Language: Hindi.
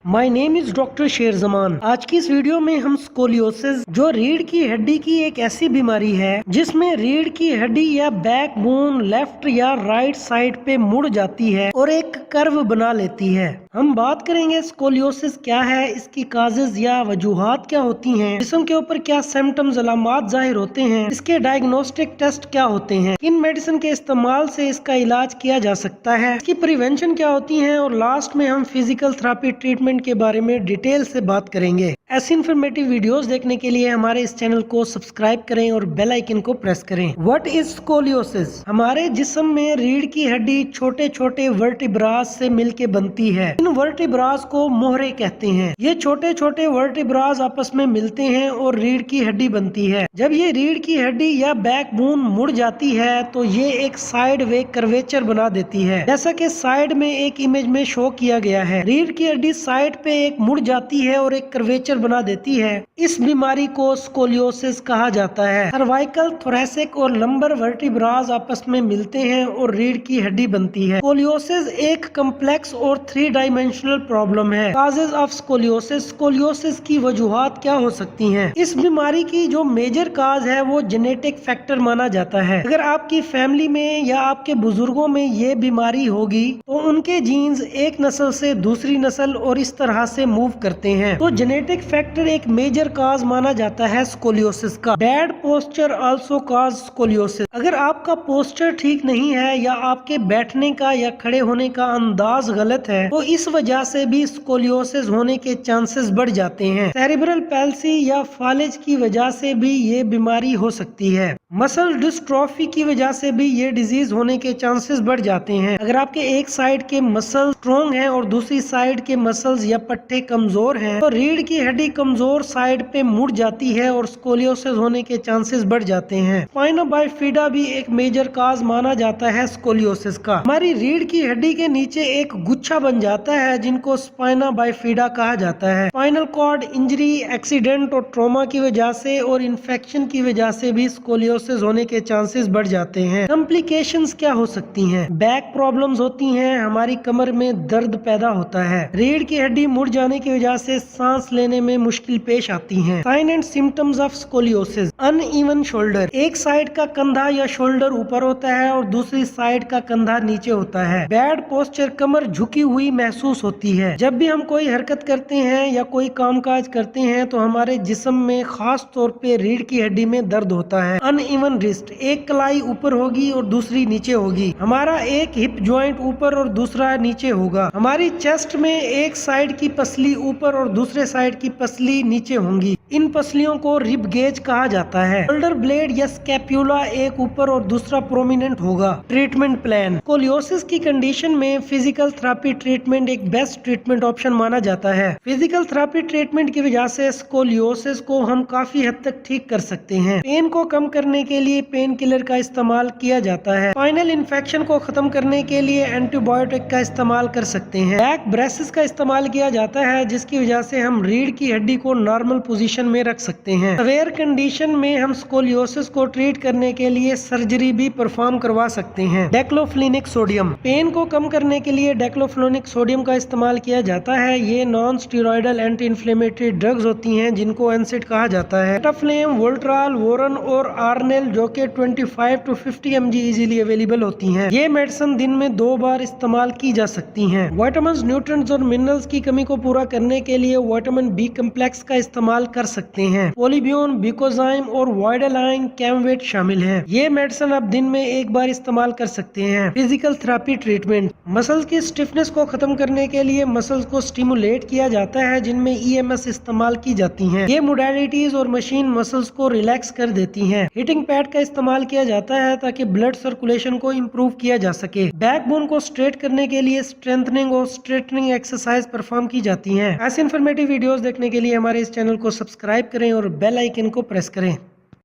माय नेम इज डॉक्टर शेर जमान। आज की इस वीडियो में हम स्कोलियोसिस, जो रीढ़ की हड्डी की एक ऐसी बीमारी है जिसमें रीढ़ की हड्डी या बैक बोन लेफ्ट या राइट साइड पे मुड़ जाती है और एक कर्व बना लेती है। हम बात करेंगे स्कोलियोसिस क्या है, इसकी काजेज या वजूहात क्या होती हैं, जिस्म के ऊपर क्या सिम्टम्स अलामात जाहिर होते हैं, इसके डायग्नोस्टिक टेस्ट क्या होते हैं, किन मेडिसिन के इस्तेमाल से इसका इलाज किया जा सकता है, इसकी प्रिवेंशन क्या होती है और लास्ट में हम फिजिकल थेरेपी ट्रीटमेंट के बारे में डिटेल से बात करेंगे। ऐसी इन्फॉर्मेटिव वीडियोस देखने के लिए हमारे इस चैनल को सब्सक्राइब करें और बेल आइकन को प्रेस करें। What is scoliosis? हमारे जिस्म में रीढ़ की हड्डी छोटे छोटे वर्टिब्रास से मिलके बनती है। इन वर्टिब्रास को मोहरे कहते हैं। ये छोटे छोटे वर्टिब्रास आपस में मिलते हैं और रीढ़ की हड्डी बनती है। जब ये रीढ़ की हड्डी या बैक बोन मुड़ जाती है तो ये एक साइड वे कर्वेचर बना देती है, जैसा कि साइड में एक इमेज में शो किया गया है। रीढ़ की हड्डी साइड पे एक मुड़ जाती है और एक कर्वेचर बना देती है। इस बीमारी को स्कोलियोसिस कहा जाता है। सर्वाइकल, थोरैसिक और लंबर वर्टिब्रास आपस में मिलते हैं और रीढ़ की हड्डी बनती है। स्कोलियोसिस एक कम्प्लेक्स और 3 डायमेंशनल प्रॉब्लम है। काजेज ऑफ स्कोलियोसिस, स्कोलियोसिस की वजूहात क्या हो सकती हैं? इस बीमारी की जो मेजर काज है वो जेनेटिक फैक्टर माना जाता है। अगर आपकी फैमिली में या आपके बुजुर्गों में ये बीमारी होगी तो उनके जीन्स एक नस्ल से दूसरी नस्ल और इस तरह से मूव करते हैं, तो जेनेटिक फैक्टर एक मेजर काज माना जाता है स्कोलियोसिस का। बैड पोस्चर आल्सो काज स्कोलियोसिस। अगर आपका पोस्चर ठीक नहीं है या आपके बैठने का या खड़े होने का अंदाज गलत है तो इस वजह से भी स्कोलियोसिस होने के चांसेस बढ़ जाते हैं। सेरेब्रल पैल्सी या फालेज की वजह से भी ये बीमारी हो सकती है। मसल डिस्ट्रॉफी की वजह से भी ये डिजीज होने के चांसेस बढ़ जाते हैं। अगर आपके एक साइड के मसल स्ट्रॉन्ग हैं और दूसरी साइड के मसल्स या पट्टे कमजोर हैं तो रीढ़ की हड्डी कमजोर साइड पे मुड़ जाती है और स्कोलियोसिस होने के चांसेस बढ़ जाते हैं। स्पाइना बाइफिडा भी एक मेजर काज माना जाता है स्कोलियोसिस का। हमारी रीढ़ की हड्डी के नीचे एक गुच्छा बन जाता है जिनको स्पाइना बाइफिडा कहा जाता है। स्पाइनल कॉर्ड इंजरी, एक्सीडेंट और ट्रॉमा की वजह से और इन्फेक्शन की वजह से भी स्कोलियोसिस होने के चांसेस बढ़ जाते हैं। कॉम्प्लिकेशंस क्या हो सकती हैं? बैक प्रॉब्लम्स होती हैं, हमारी कमर में दर्द पैदा होता है। रीढ़ की हड्डी मुड़ जाने की वजह से सांस लेने में मुश्किल पेश आती है। Sign and symptoms of scoliosis, uneven shoulder, एक साइड का कंधा या शोल्डर ऊपर होता है और दूसरी साइड का कंधा नीचे होता है। बैड पोस्चर, कमर झुकी हुई महसूस होती है। जब भी हम कोई हरकत करते हैं या कोई कामकाज करते हैं तो हमारे जिस्म में खास तौर पे रीढ़ की हड्डी में दर्द होता है। अनइवन रिस्ट, एक कलाई ऊपर होगी और दूसरी नीचे होगी। हमारा एक हिप जॉइंट ऊपर और दूसरा नीचे होगा। हमारी चेस्ट में एक साइड की पसली ऊपर और दूसरे साइड की पसली नीचे होंगी। इन पसलियों को रिब गेज कहा जाता है। शोल्डर ब्लेड या स्कैप्यूला एक ऊपर और दूसरा प्रोमिनेंट होगा। ट्रीटमेंट प्लान, स्कोलियोसिस की कंडीशन में फिजिकल थेरेपी ट्रीटमेंट एक बेस्ट ट्रीटमेंट ऑप्शन माना जाता है। फिजिकल थेरेपी ट्रीटमेंट की वजह से स्कोलियोसिस को हम काफी हद तक ठीक कर सकते हैं। पेन को कम करने के लिए पेन किलर का इस्तेमाल किया जाता है। स्पाइनल इन्फेक्शन को खत्म करने के लिए एंटीबायोटिक का इस्तेमाल कर सकते हैं। बैक ब्रेसेस का इस्तेमाल किया जाता है जिसकी वजह से हम रीढ़ की हड्डी को नॉर्मल पोजीशन में रख सकते हैं। सवेयर कंडीशन में हम स्कोलियोसिस को ट्रीट करने के लिए सर्जरी भी परफॉर्म करवा सकते हैं। डेक्लोफ्लिनिक सोडियम, पेन को कम करने के लिए डेक्लोफ्लिनिक सोडियम का इस्तेमाल किया जाता है। ये non steroidal anti inflammatory drugs होती हैं जिनको एनसिड कहा जाता है। एटाफ्लेम, वोल्ट्राल, वोरन और आर्नेल जो कि 25 to 50 mg इजीली अवेलेबल होती हैं। ये मेडिसिन दिन में 2 बार इस्तेमाल की जा सकती हैं। विटामिन्स, न्यूट्रिएंट्स और मिनरल्स की कमी को पूरा करने के लिए विटामिन बी कम्प्लेक्स का इस्तेमाल कर सकते हैं। पोलिबियन, बिकोजाइम और वाइडालाइन कैमवेट शामिल हैं। ये मेडिसिन आप दिन में 1 बार इस्तेमाल कर सकते हैं। फिजिकल थेरेपी ट्रीटमेंट, मसल्स की स्टिफनेस को खत्म करने के लिए मसल्स को स्टिमुलेट किया जाता है जिनमें EMS इस्तेमाल की जाती हैं। ये मोडालिटीज और मशीन मसल्स को रिलैक्स कर देती हैं। हीटिंग पैड का इस्तेमाल किया जाता है ताकि ब्लड सर्कुलेशन को इम्प्रूव किया जा सके। बैकबोन को स्ट्रेट करने के लिए स्ट्रेंथनिंग और स्ट्रेटनिंग एक्सरसाइज परफॉर्म की जाती हैं। ऐसी इन्फॉर्मेटिव वीडियोस देखने के लिए हमारे इस चैनल को सब्सक्राइब करें और बेल आइकन को प्रेस करें।